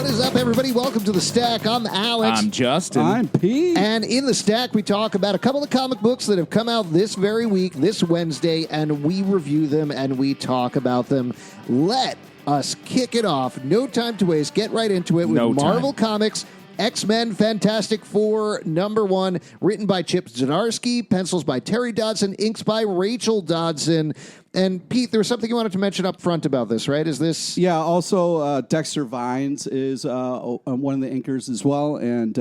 What is up, everybody? Welcome to The Stack. I'm Alex. I'm Justin. I'm Pete. And in The Stack, we talk about a couple of comic books that have come out this very week, this Wednesday, and we review them and we talk about them. Let us kick it off. No time to waste. Get right into it with Marvel Comics. X-Men Fantastic Four #1, written by Chip Zdarsky, pencils by Terry Dodson, inks by Rachel Dodson. And Pete, there was something you wanted to mention up front about this, right? Is this... Yeah, also Dexter Vines is one of the inkers as well, and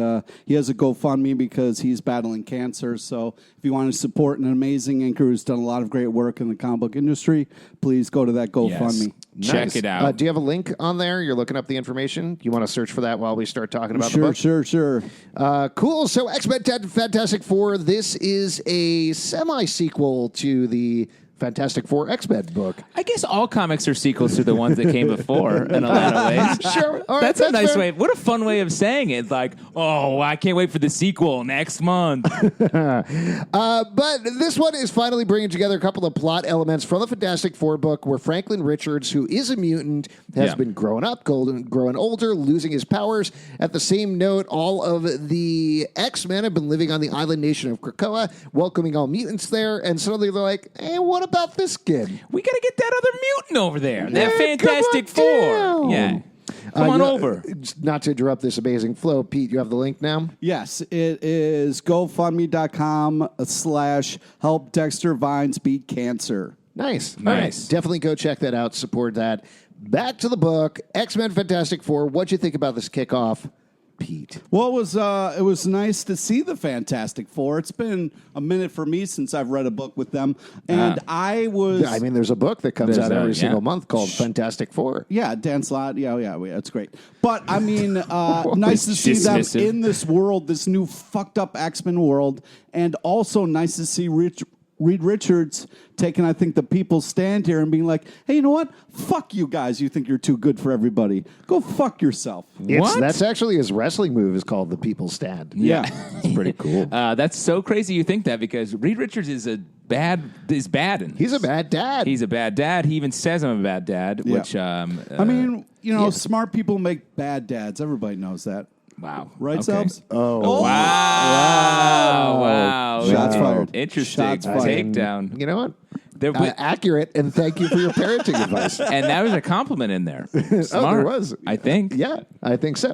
he has a GoFundMe because he's battling cancer. So if you want to support an amazing inker who's done a lot of great work in the comic book industry, please go to that GoFundMe. Nice. Check it out. Do you have a link on there? You're looking up the information? You want to search for that while we start talking about the book? Sure. Cool. So X-Men Fantastic Four, this is a semi-sequel to the Fantastic Four X-Men book. I guess all comics are sequels to the ones that came before in a lot of ways. Sure. All right, that's a nice fair. way. What a fun way of saying it. Like, oh, I can't wait for the sequel next month. But this one is finally bringing together a couple of plot elements from the Fantastic Four book where Franklin Richards, who is a mutant, has been growing up, growing older, losing his powers. At the same note, all of the X-Men have been living on the island nation of Krakoa, welcoming all mutants there, and suddenly they're like, hey, what about this kid? We got to get that other mutant over there. That Yeah, Fantastic come on Four. down. Yeah. Come on over. Not to interrupt this amazing flow, Pete, you have the link now? Yes, it is GoFundMe.com/help Dexter Vines beat cancer. Nice. Nice. All right. Definitely go check that out. Support that. Back to the book. X-Men Fantastic Four. What'd you think about this kickoff, Pete? Well, it was nice to see the Fantastic Four. It's been a minute for me since I've read a book with them, and I mean, there's a book that comes out every single month called Fantastic Four. Yeah, Dan Slott. Yeah, it's great. But I mean, nice to see them in this world, this new fucked up X-Men world, and also nice to see Reed Richards taking, I think, the people's stand here and being like, hey, you know what? Fuck you guys. You think you're too good for everybody. Go fuck yourself. That's actually his wrestling move is called the People's Stand. Yeah. It's pretty cool. That's so crazy you think that because Reed Richards is bad. He's a bad dad. He's a bad dad. He even says I'm a bad dad, Yeah. which... I mean, smart people make bad dads. Everybody knows that. Wow. Right, okay. Subs? Wow. Shots fired. Interesting. Shots fired. Takedown. You know what? There- Accurate, and thank you for your parenting advice. And that was a compliment in there. Smart, there was. I think. Yeah, I think so.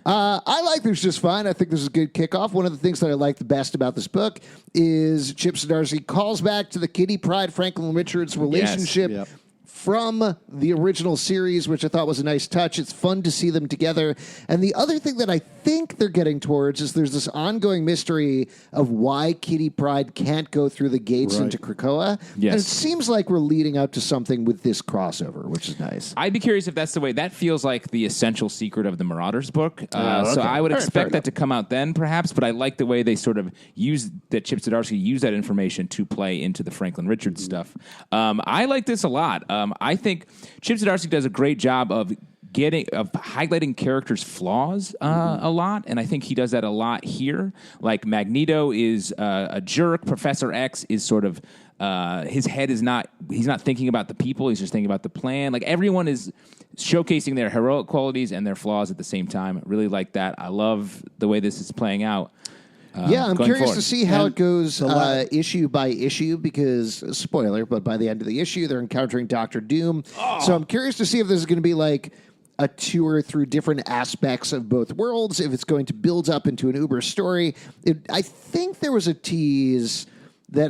I like this just fine. I think this is a good kickoff. One of the things that I like the best about this book is Chip Zdarsky calls back to the Kitty Pryde Franklin Richards relationship. Yep. From the original series, which I thought was a nice touch. It's fun to see them together. And the other thing that I think they're getting towards is there's this ongoing mystery of why Kitty Pryde can't go through the gates into Krakoa. Yes. And it seems like we're leading up to something with this crossover, which is nice. I'd be curious if that's the way. That feels like the essential secret of the Marauders book. So I would expect that to come out then, perhaps. But I like the way they sort of that Chip Zdarsky used that information to play into the Franklin Richards stuff. I like this a lot. I think Chip Zdarsky does a great job of highlighting characters' flaws a lot, and I think he does that a lot here. Like Magneto is a jerk. Professor X is sort of his head is not. He's not thinking about the people. He's just thinking about the plan. Like everyone is showcasing their heroic qualities and their flaws at the same time. I really like that. I love the way this is playing out. I'm curious forward. to see how it goes issue by issue because, spoiler, but by the end of the issue, they're encountering Dr. Doom. So I'm curious to see if this is going to be like a tour through different aspects of both worlds, if it's going to build up into an Uber story. I think there was a tease that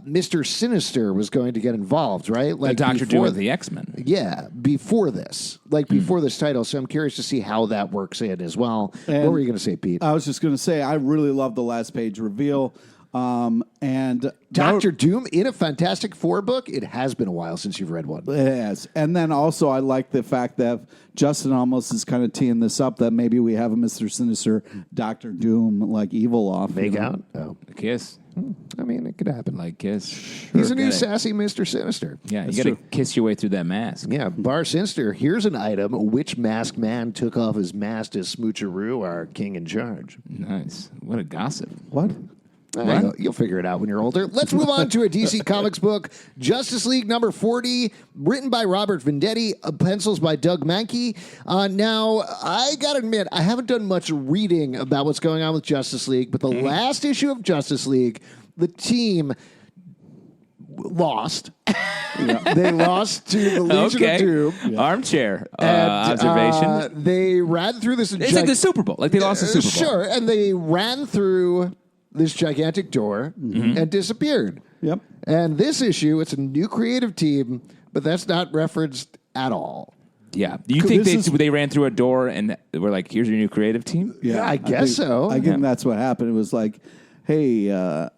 Mr. Sinister was going to get involved, right? Like Dr. Doom of the X-Men. Yeah, before this. Before this title. So I'm curious to see how that works in as well. And what were you going to say, Pete? I was just going to say, I really love the last page reveal. And Dr. Doom in a Fantastic Four book? It has been a while since you've read one. It has. And then also I like the fact that Justin almost is kind of teeing this up that maybe we have a Mr. Sinister, Dr. Doom, like evil off. Make out? Oh. A kiss. I mean, it could happen. Like kiss. He's a new sassy Mr. Sinister. Yeah, you got to kiss your way through that mask. Yeah, Bar Sinister, here's an item. Which masked man took off his mask to Smoocheroo, our king in charge? Nice. What a gossip. What? You'll figure it out when you're older. Let's move on to a DC Comics book, Justice League number 40, written by Robert Venditti, pencils by Doug Mahnke. Now, I got to admit, I haven't done much reading about what's going on with Justice League, but the last issue of Justice League, the team lost. They lost to the Legion of Doom. Armchair observation. They ran through this. It's like the Super Bowl. Like they lost the Super Bowl. Sure, and they ran through this gigantic door and disappeared. Yep. And this issue, it's a new creative team, but that's not referenced at all. Yeah. Do you think they ran through a door and were like, here's your new creative team? Yeah, I guess so. I think that's what happened. It was like, hey,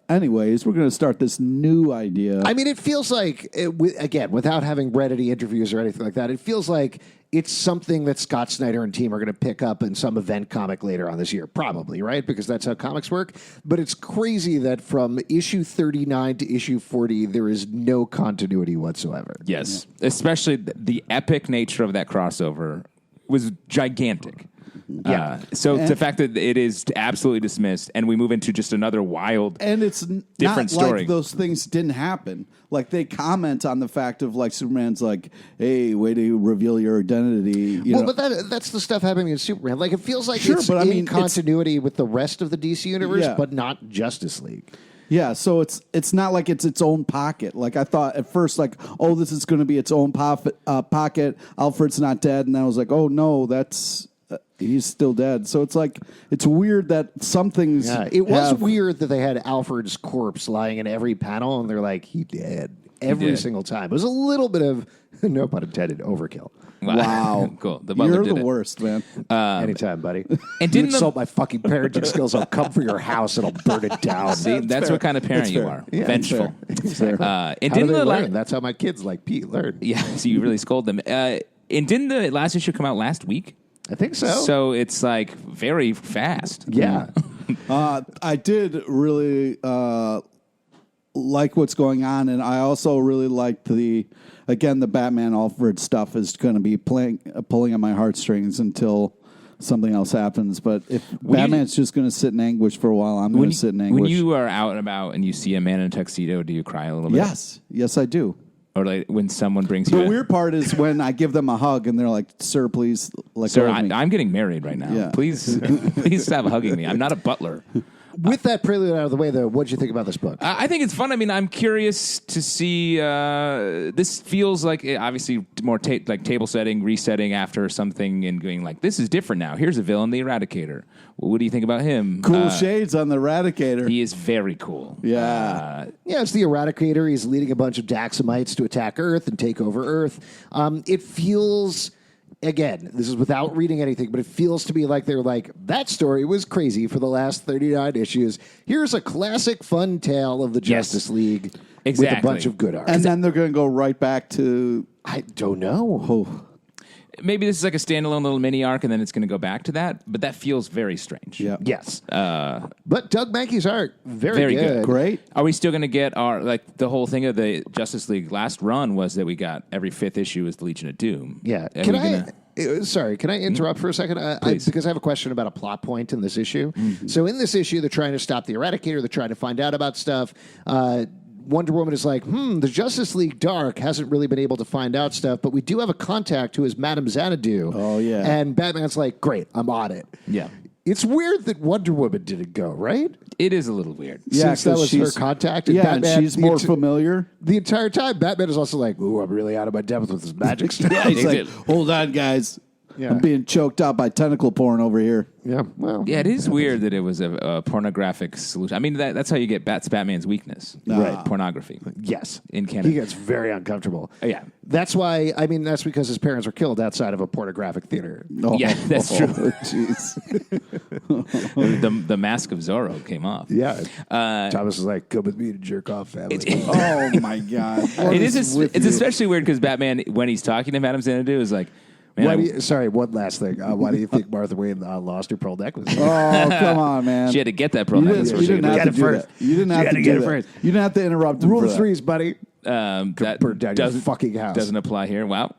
anyways, we're going to start this new idea. I mean, it feels like, again, without having read any interviews or anything like that, it feels like it's something that Scott Snyder and team are going to pick up in some event comic later on this year, probably, right? Because that's how comics work. But it's crazy that from issue 39 to issue 40, there is no continuity whatsoever. Yes. Yeah. Especially the epic nature of that crossover was gigantic. Yeah. So the fact that it is absolutely dismissed, and we move into just another wild, and it's different not story. Like those things didn't happen. Like they comment on the fact of like Superman's like, "Hey, way to reveal your identity." You know? But that's the stuff happening in Superman. Like it feels like Sure, it's but I mean, continuity with the rest of the DC universe, but not Justice League. Yeah, so it's not like it's its own pocket. Like I thought at first, like, oh, this is going to be its own pocket. Alfred's not dead, and I was like, oh no, that's. He's still dead. So it's like, it's weird that some things. Yeah, it was weird that they had Alfred's corpse lying in every panel, and they're like, he dead every single time. It was a little bit of, no pun intended, overkill. Wow. Cool. You're the worst, man. Anytime, buddy. And didn't insult my fucking parenting skills, I'll come for your house and I'll burn it down. See, that's what kind of parent you are. Yeah, vengeful. And how didn't they learn? That's how my kids like Pete learn. Yeah, so you really scold them. And didn't the last issue come out last week? I think so. So it's like very fast. Yeah. I did really like what's going on, and I also really liked the Batman Alfred stuff is going to be pulling on my heartstrings until something else happens. But if Batman's just going to sit in anguish for a while, I'm going to sit in anguish. When you are out and about and you see a man in a tuxedo, do you cry a little bit? Yes, I do. Or like when someone brings you. The weird part is when I give them a hug and they're like, "Sir, please, let Sir, go of me." I'm getting married right now. Yeah. Please stop hugging me. I'm not a butler. With that prelude out of the way, though, what did you think about this book? I think it's fun. I mean, I'm curious to see. This feels like obviously more like table setting, resetting after something, and going like, "This is different now." Here's a villain, the Eradicator. What do you think about him? Cool shades on the Eradicator. He is very cool. Yeah, it's the Eradicator. He's leading a bunch of Daxamites to attack Earth and take over Earth. It feels. Again, this is without reading anything, but it feels to me like they're like, that story was crazy for the last 39 issues. Here's a classic fun tale of the Justice League with a bunch of good art. And then they're going to go right back to... I don't know. Oh. Maybe this is like a standalone little mini arc, and then it's going to go back to that. But that feels very strange. Yeah. Yes. But Doug Mahnke's art, very good. Great. Are we still going to get the whole thing of the Justice League last run was that we got every 5th issue is the Legion of Doom. Yeah. Can I interrupt for a second? Because I have a question about a plot point in this issue. Mm-hmm. So in this issue, they're trying to stop the Eradicator. They're trying to find out about stuff. Wonder Woman is like, the Justice League Dark hasn't really been able to find out stuff, but we do have a contact who is Madame Xanadu. Oh, yeah. And Batman's like, great, I'm on it. Yeah. It's weird that Wonder Woman didn't go, right? It is a little weird. Yeah, since that was her contact. And Batman, and she's more familiar. The entire time, Batman is also like, ooh, I'm really out of my depth with this magic stuff. Yeah, he's like, hold on, guys. Yeah. I'm being choked out by tentacle porn over here. Yeah, well. Yeah, it is weird that it was a pornographic solution. I mean, that's how you get Batman's weakness. Right. Pornography. Yes. In Canada. He gets very uncomfortable. Yeah. That's why, that's because his parents were killed outside of a pornographic theater. Oh, yeah, that's true. Jeez. the mask of Zorro came off. Yeah. Thomas was like, come with me to jerk off, family. Oh, my God. It's especially weird because Batman, when he's talking to Madame Xanadu, is like, sorry, one last thing. Why do you think Martha Wayne lost her pearl necklace? Oh, come on, man. She had to get that pearl necklace. You didn't have to do that. You didn't have to do that. You didn't have to interrupt him. Rule of threes, buddy. That burn down your fucking house. Doesn't apply here. Wow.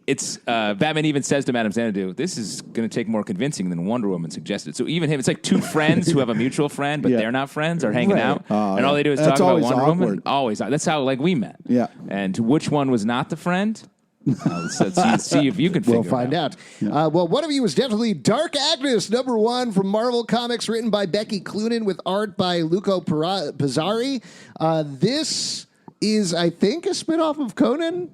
it's Batman even says to Madame Xanadu, this is going to take more convincing than Wonder Woman suggested. So even him, it's like two friends who have a mutual friend, but they're not friends, are hanging out. And all they do is talk about Wonder Woman. Always. That's how we met. Yeah. And which one was not the friend? Let's see if you can figure it out. We'll find out. Well, one of you was definitely Dark Agnes, #1 from Marvel Comics, written by Becky Cloonan with art by Luco Pizzari. This is, I think, a spinoff of Conan.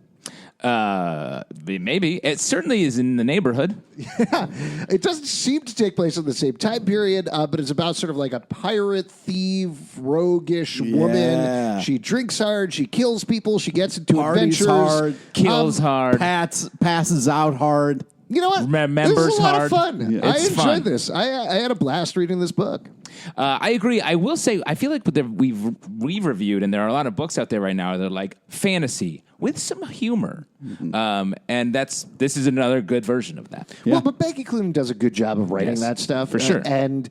Maybe. It certainly is in the neighborhood. Yeah. It doesn't seem to take place in the same time period, but it's about sort of like a pirate, thief, roguish woman. She drinks hard. She kills people. She gets into adventures. Hard, kills hard. Passes out hard. You know what? Remembers this is a lot hard. of fun. Yeah, I enjoyed fun. this. I had a blast reading this book. I agree. I will say, I feel like we've re-reviewed, and there are a lot of books out there right now that are like fantasy with some humor. And this is another good version of that. Yeah. Well, but Becky Cloonan does a good job of writing that stuff. For sure. And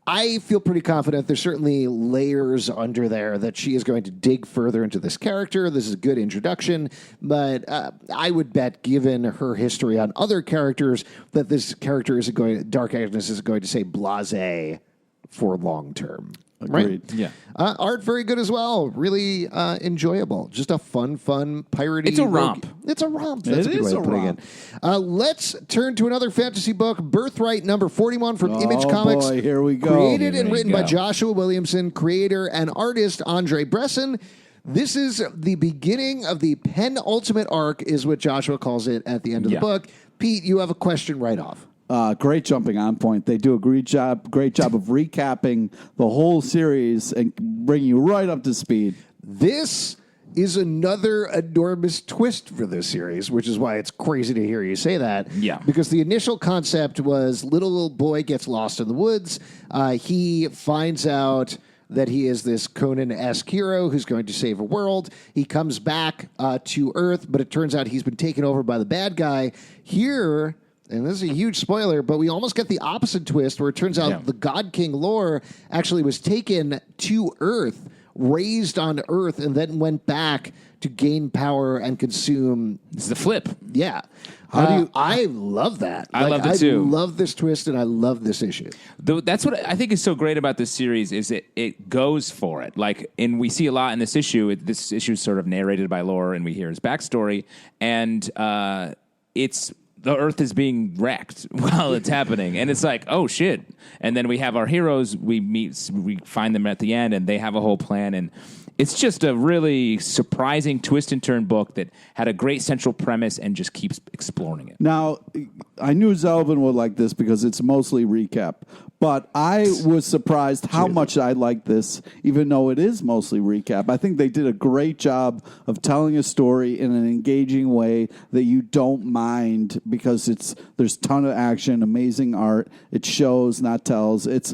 I feel pretty confident there's certainly layers under there that she is going to dig further into this character. This is a good introduction, but I would bet, given her history on other characters, that this character Dark Agnes is going to say blasé for long term. Agreed. Right? Yeah. Art very good as well. Really enjoyable. Just a fun piratey. It's a romp. It's a romp. That's a good way of putting it. Let's turn to another fantasy book, Birthright #41 from Image Comics. Boy, here we go. Created and written by Joshua Williamson, creator and artist Andre Bresson. This is the beginning of the penultimate arc, is what Joshua calls it at the end of the book. Pete, you have a question right off. Great jumping on point. They do a great job of recapping the whole series and bring you right up to speed. This is another enormous twist for this series, which is why it's crazy to hear you say that. Yeah. Because the initial concept was little boy gets lost in the woods. He finds out that he is this Conan-esque hero who's going to save a world. He comes back to Earth, but it turns out he's been taken over by the bad guy. Here, and this is a huge spoiler, but we almost get the opposite twist where it turns out the God King lore actually was taken to Earth, raised on Earth, and then went back to gain power and consume. This is the flip. Yeah. I love that. I love it too. I love this twist, and I love this issue. That's what I think is so great about this series is it goes for it. Like, and we see a lot in this issue. This issue is sort of narrated by lore, and we hear his backstory, and it's the Earth is being wrecked while it's happening. And it's like, oh, shit. And then we have our heroes. We find them at the end, and they have a whole plan. And it's just a really surprising twist and turn book that had a great central premise and just keeps exploring it. Now, I knew Zelvin would like this because it's mostly recap. But I was surprised how much I liked this, even though it is mostly recap. I think they did a great job of telling a story in an engaging way that you don't mind because there's a ton of action, amazing art. It shows, not tells. It's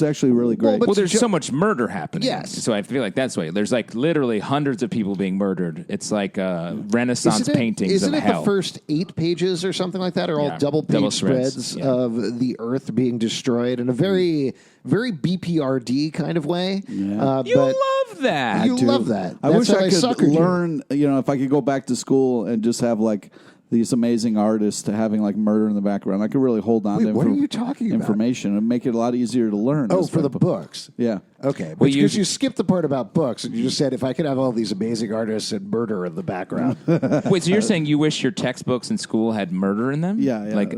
actually really great. Well, there's so much murder happening. Yes. So I feel like that's why. There's like literally hundreds of people being murdered. It's like Renaissance paintings of hell. Isn't it the first 8 pages or something like that are all double-page spreads of the Earth being destroyed in a very, very BPRD kind of way. Yeah. You love that. You love that. I wish I could learn, if I could go back to school and just have like these amazing artists to having like murder in the background. I could really hold on to what are you talking about? Information and make it a lot easier to learn. Oh, for the books. Yeah. Okay. Because you skipped the part about books and you just said, if I could have all these amazing artists and murder in the background. Wait, so you're saying you wish your textbooks in school had murder in them? Yeah. Like,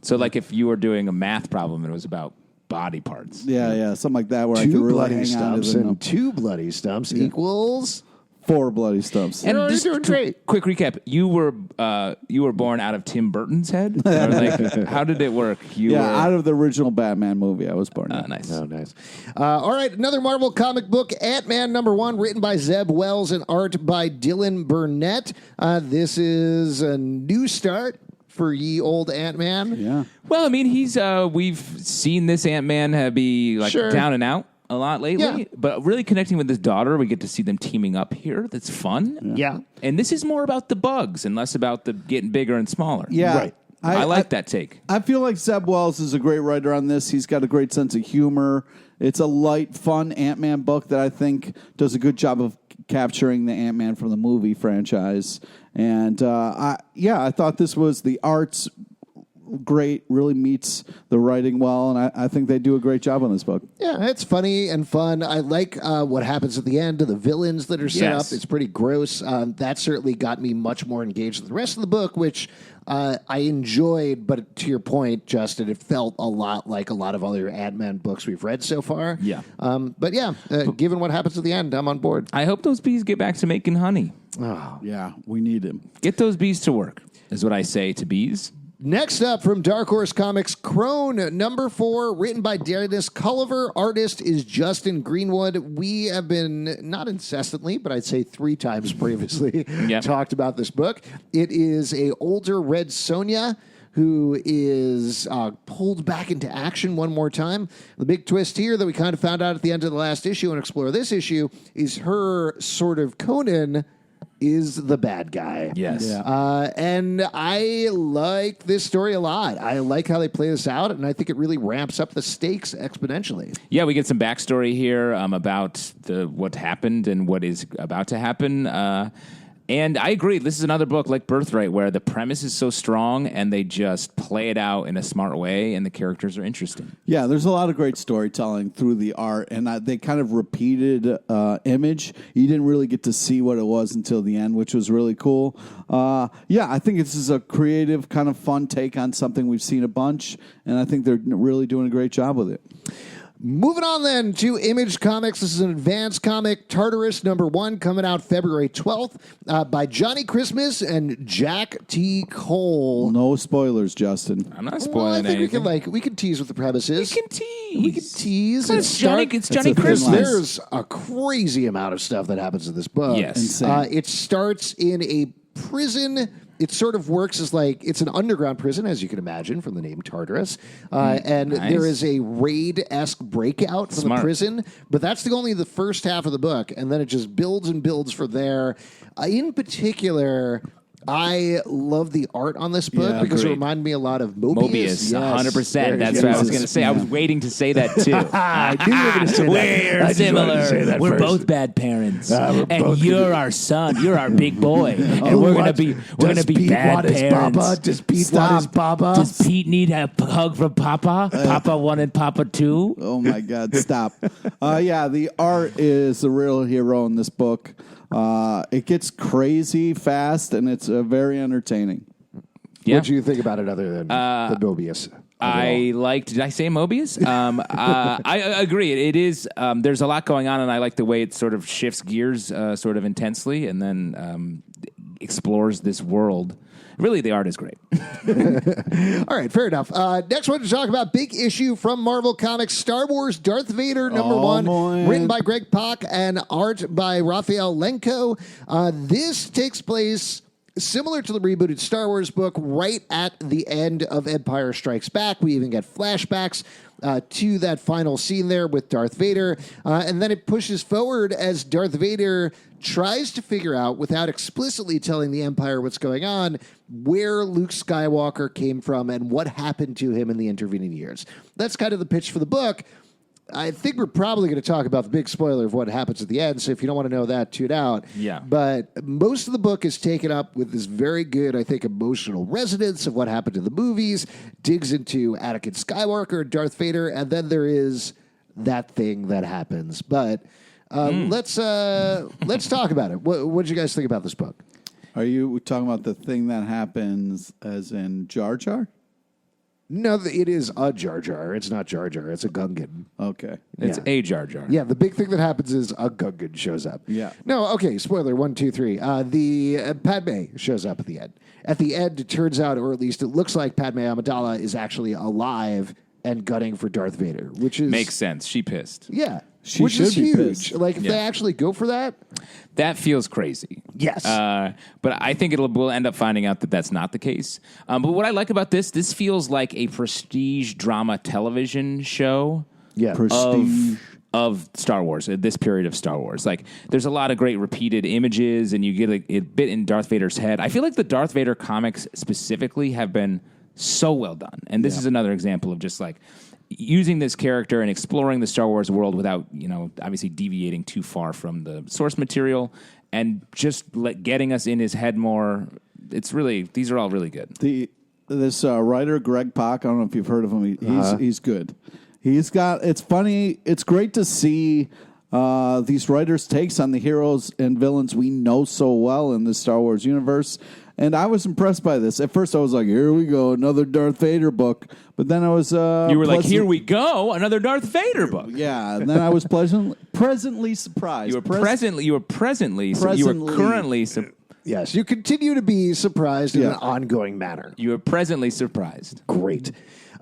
so like if you were doing a math problem and it was about body parts. Yeah, something like that where I could 2 really bloody hang on to stumps them. and 2 bloody stumps equals 4 bloody stumps. And you're just doing great. Quick recap: you were born out of Tim Burton's head. Or like, how did it work? Out of the original Batman movie, I was born. Nice. Oh, nice. All right, another Marvel comic book, Ant-Man #1, written by Zeb Wells and art by Dylan Burnett. This is a new start for ye old Ant-Man. Yeah. Well, I mean, we've seen this Ant-Man be like down and out a lot lately, but really connecting with his daughter. We get to see them teaming up here. That's fun. Yeah. And this is more about the bugs and less about the getting bigger and smaller. Yeah. Right. I like that take. I feel like Zeb Wells is a great writer on this. He's got a great sense of humor. It's a light, fun Ant-Man book that I think does a good job of capturing the Ant-Man from the movie franchise. And I thought the art's great, really meets the writing well, and I think they do a great job on this book. Yeah, it's funny and fun. I like what happens at the end to the villains that are set up. It's pretty gross. That certainly got me much more engaged with the rest of the book, which I enjoyed, but to your point, Justin, it felt a lot like a lot of other Ant-Man books we've read so far. Yeah. Given what happens at the end, I'm on board. I hope those bees get back to making honey. Oh. Yeah, we need them. Get those bees to work, is what I say to bees. Next up from Dark Horse Comics, Crone, number 4, written by Dennis Culliver. Artist is Justin Greenwood. We have been, not incessantly, but I'd say 3 times previously, talked about this book. It is a older Red Sonja who is pulled back into action one more time. The big twist here that we kind of found out at the end of the last issue and explore this issue is her sort of Conan is the bad guy. Yes. Yeah. And I like this story a lot. I like how they play this out, and I think it really ramps up the stakes exponentially. Yeah, we get some backstory here about what happened and what is about to happen. And I agree. This is another book like Birthright where the premise is so strong and they just play it out in a smart way and the characters are interesting. Yeah, there's a lot of great storytelling through the art, and they kind of repeated image. You didn't really get to see what it was until the end, which was really cool. I think this is a creative, kind of fun take on something we've seen a bunch, and I think they're really doing a great job with it. Moving on then to Image Comics. This is an advanced comic, Tartarus number 1, coming out February 12th by Johnny Christmas and Jack T. Cole. No spoilers, Justin. I'm not spoiling anything. We can tease what the premise is. We can tease. It's Johnny Christmas. There's a crazy amount of stuff that happens in this book. Yes. Insane. It starts in a prison. It sort of works as it's an underground prison, as you can imagine from the name Tartarus. And there is a raid-esque breakout from the prison, but that's only the first half of the book, and then it just builds and builds from there. In particular, I love the art on this book because it reminded me a lot of Mobius. 100%. That's what I was going to say. I was waiting to say that too. I knew you were going to say that. We're similar. We're both bad parents, and you're our son. You're our big boy, and we're going to be bad parents. Does Pete want his Papa? Does Pete need a hug from Papa? Papa wanted Papa too. Oh my God! Stop. The art is the real hero in this book. It gets crazy fast, and it's very entertaining. Yeah. What do you think about it other than the Mobius? Did I say Mobius? I agree. It is, there's a lot going on, and I like the way it sort of shifts gears sort of intensely and then explores this world. Really, the art is great. All right, fair enough. Next one to talk about, big issue from Marvel Comics, Star Wars Darth Vader number 1, written by Greg Pak and art by Raphael Lenko. This takes place similar to the rebooted Star Wars book, right at the end of Empire Strikes Back. We even get flashbacks to that final scene there with Darth Vader. And then it pushes forward as Darth Vader tries to figure out, without explicitly telling the Empire what's going on, where Luke Skywalker came from and what happened to him in the intervening years. That's kind of the pitch for the book. I think we're probably going to talk about the big spoiler of what happens at the end, so if you don't want to know that, tune out. Yeah. But most of the book is taken up with this very good, I think, emotional resonance of what happened in the movies, digs into Anakin Skywalker, Darth Vader, and then there is that thing that happens. But let's talk about it. What did you guys think about this book? Are you talking about the thing that happens as in Jar Jar? No, it is a Jar Jar. It's not Jar Jar. It's a Gungan. Okay. It's a Jar Jar. Yeah, the big thing that happens is a Gungan shows up. Yeah. No, okay, spoiler, 1, 2, 3. The Padme shows up at the end. At the end, it turns out, or at least it looks like Padme Amidala is actually alive and gunning for Darth Vader, which is... Makes sense. She pissed. Yeah. She which should is be huge. pissed. Like, if they actually go for that... That feels crazy. Yes. But I think we'll end up finding out that that's not the case. But what I like about this feels like a prestige drama television show. Yeah. Prestige. Of Star Wars, this period of Star Wars. Like, there's a lot of great repeated images, and you get a bit in Darth Vader's head. I feel like the Darth Vader comics specifically have been so well done. And this is another example of just like, using this character and exploring the Star Wars world without, obviously deviating too far from the source material and just getting us in his head more. These are all really good. This writer, Greg Pak, I don't know if you've heard of him. He's good. It's funny. It's great to see these writers' takes on the heroes and villains we know so well in the Star Wars universe. And I was impressed by this. At first, I was like, here we go, another Darth Vader book. But then I was... you were like, here we go, another Darth Vader book. Yeah, and then I was presently surprised. You were currently surprised. Yes, you continue to be surprised in an ongoing manner. You are presently surprised. Great.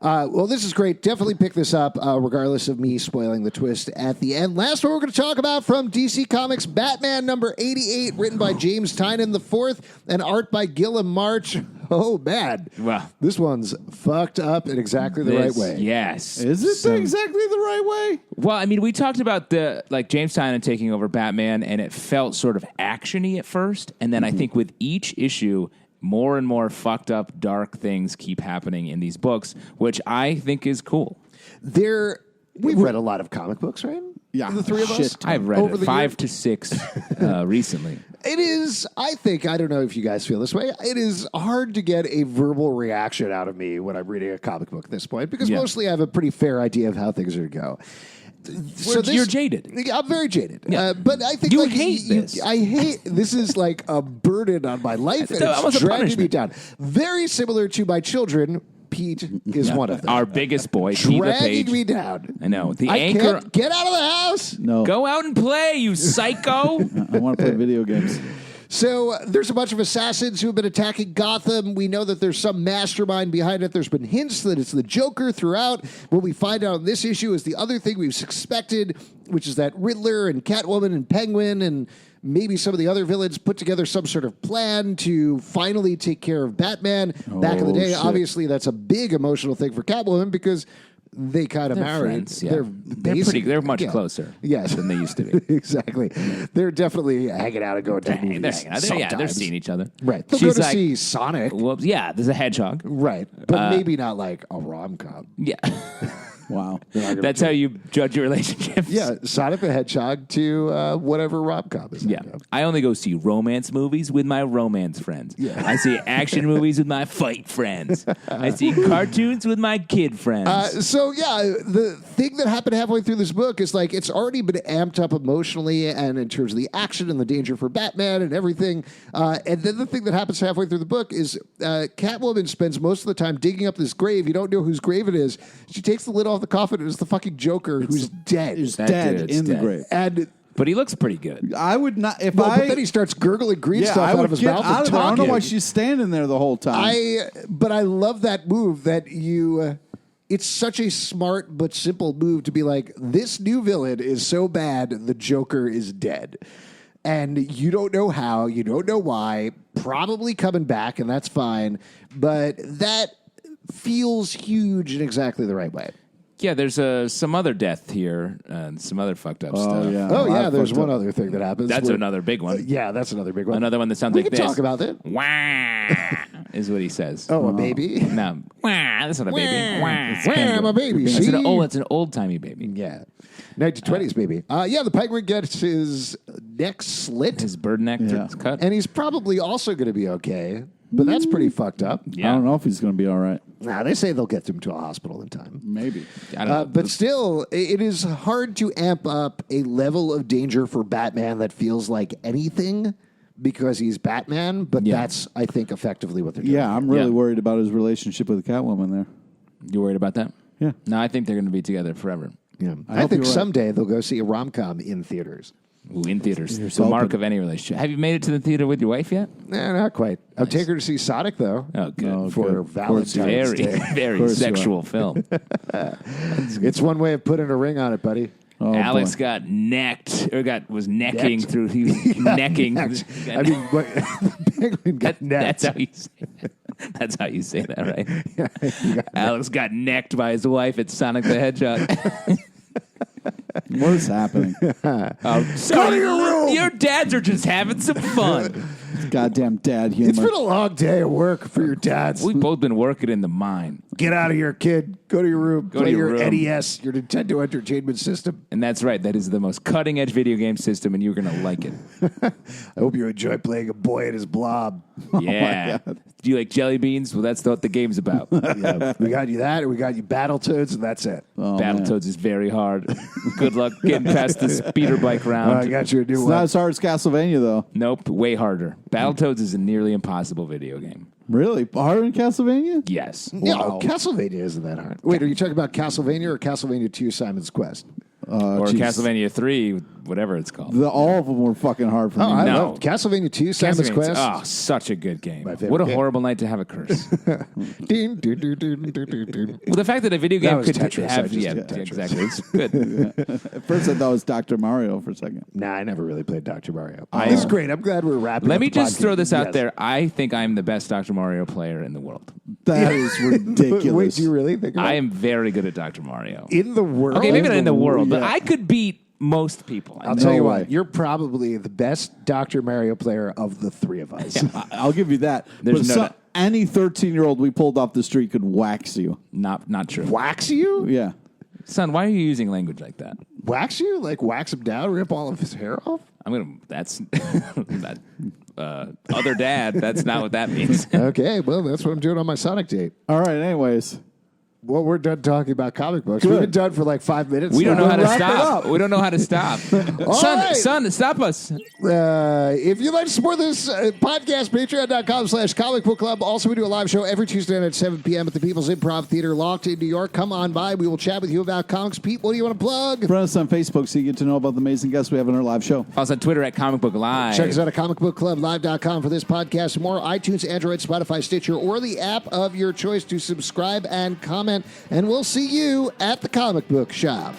Well, this is great. Definitely pick this up, regardless of me spoiling the twist at the end. Last one we're going to talk about from DC Comics, Batman number 88, written by James Tynion IV, and art by Gilliam March. Oh, man. Wow. This one's fucked up in exactly the right way. Yes. Is it exactly the right way? Well, I mean, we talked about James Tynion taking over Batman, and it felt sort of action-y at first, and then I think with each issue, more and more fucked up, dark things keep happening in these books, which I think is cool. We've read a lot of comic books, right? Yeah. The three of us? I've read 5 to 6 recently. It is, I think, I don't know if you guys feel this way, it is hard to get a verbal reaction out of me when I'm reading a comic book at this point, because mostly I have a pretty fair idea of how things are going to go. You're jaded. I'm very jaded. Yeah. But I think you hate this. I hate this is like a burden on my life, and it's dragging me down. Very similar to my children. Pete is one of them. Our biggest boy, Pete dragging me down. I know. I can't get out of the house. No. Go out and play, you psycho. I want to play video games. So there's a bunch of assassins who have been attacking Gotham. We know that there's some mastermind behind it. There's been hints that it's the Joker throughout. What we find out in this issue is the other thing we've suspected, which is that Riddler and Catwoman and Penguin and maybe some of the other villains put together some sort of plan to finally take care of Batman. Back in the day, obviously, that's a big emotional thing for Catwoman because they kind of married. Friends, yeah. They're much closer than they used to be. Exactly. They're definitely hanging out and going to movies. They're seeing each other. Right. They'll go to see Sonic. Well, yeah, there's a hedgehog. Right. But maybe not like a rom-com. Yeah. Wow. That's how you judge your relationships. Yeah, Sonic the Hedgehog to whatever rom-com is. Yeah. I only go see romance movies with my romance friends. Yeah. I see action movies with my fight friends. I see cartoons with my kid friends. So, the thing that happened halfway through this book is like it's already been amped up emotionally and in terms of the action and the danger for Batman and everything. And then the thing that happens halfway through the book is Catwoman spends most of the time digging up this grave. You don't know whose grave it is. She takes the lid off the coffin, and it's the fucking Joker who's dead. Who's dead in the grave. But he looks pretty good. I would not but then he starts gurgling green stuff out of his mouth and talking. I don't know why she's standing there the whole time. But I love that move that you. It's such a smart but simple move to be like, this new villain is so bad, the Joker is dead. And you don't know how, you don't know why, probably coming back, and that's fine. But that feels huge in exactly the right way. Yeah, there's some other death here, some other fucked up stuff. Yeah. Oh, yeah, there's one other thing that happens. That's another big one. Yeah, that's another big one. Another one that sounds like this. We can talk about that. Wah, is what he says. Oh, a baby? No. Wah, that's not a baby. Wah, I'm a baby. It's an old-timey baby. Yeah. 1920s baby. The Penguin gets his neck slit. His bird neck cut. And he's probably also going to be okay. But that's pretty fucked up. Yeah. I don't know if he's going to be all right. Nah, they say they'll get him to a hospital in time. Maybe. I don't know. But still, it is hard to amp up a level of danger for Batman that feels like anything because he's Batman. But that's, I think, effectively what they're doing. Yeah, I'm really worried about his relationship with Catwoman there. You worried about that? Yeah. No, I think they're going to be together forever. Yeah. I think someday they'll go see a rom-com in theaters. Ooh, in theaters. The mark of any relationship. Have you made it to the theater with your wife yet? Nah, not quite. I'll take her to see Sonic, though. Oh, good. For Valentine's Day. Very sexual film. It's one way of putting a ring on it, buddy. Oh, Alex boy. got necked, or was necking through. He was necking. Necked. I mean, the penguin got necked. That's how you say it. That's how you say that, right? Alex got necked by his wife at Sonic the Hedgehog. What is happening? Sorry, your dads are just having some fun. Goddamn dad humor. It's been a long day of work for your dads. We've both been working in the mine. Get out of here, kid. Go to your room. Go Play to your your room. NES, your Nintendo Entertainment System. And that's right. That is the most cutting-edge video game system, and you're going to like it. I hope you enjoy playing a boy and his blob. Yeah. Do you like jelly beans? Well, that's what the game's about. Yeah, we got you that, and we got you Battletoads, and that's it. Battletoads is very hard. Good luck getting past the speeder bike round. I got you a new It's one. not as hard as Castlevania, though. Nope, way harder. Battletoads is a nearly impossible video game. Really? Harder than Castlevania? Yes. Yeah, Wow. Castlevania isn't that hard. Wait, are you talking about Castlevania or Castlevania 2 Simon's Quest? Or Jeez. Castlevania 3, whatever it's called. All of them were fucking hard for me. I No. love Castlevania 2 Simon's Castlevania's- Quest. Oh, such a good game. My favorite What a game. horrible night to have a curse. Ding, doo, doo, doo, doo, doo, doo. Well, the fact that a video game was could Tetris. I have... just Yeah, did Tetris. exactly. It's good. At first, I thought it was Dr. Mario for a second. Nah, I never really played Dr. Mario. This is great. I'm glad we're wrapping Let up me the just podcast. throw this out Yes. there. I think I'm the best Dr. Mario player in the world. That is ridiculous. Wait, do you really think I am very good at Dr. Mario. in the world? Okay, maybe not in the world, but Yeah. I could beat most people. I'll tell you way. what. You're probably the best Dr. Mario player of the three of us. I'll give you that. There's But no doubt. any 13-year-old we pulled off the street could wax you. Not true. Wax you? Yeah. Son, why are you using language like that? Wax you? Like wax him down, rip all of his hair off? I'm gonna. That's that. Other dad. That's not what that means. Okay, well, that's what I'm doing on my Sonic date. All right, anyways. Well, we're done talking about comic books. Good. We've been done for like 5 minutes. We don't know how to Wrap it stop. up. We don't know how to stop. right. Son, stop us. If you'd like to support this podcast, patreon.com/Comic Book Club. Also, we do a live show every Tuesday night at 7 p.m. at the People's Improv Theater, locked in New York. Come on by. We will chat with you about comics. Pete, what do you want to plug? Friend us on Facebook so you get to know about the amazing guests we have on our live show. Also on Twitter at Comic Book Live. Check us out at comicbookclublive.com for this podcast. More iTunes, Android, Spotify, Stitcher, or the app of your choice to subscribe and comment. And we'll see you at the comic book shop.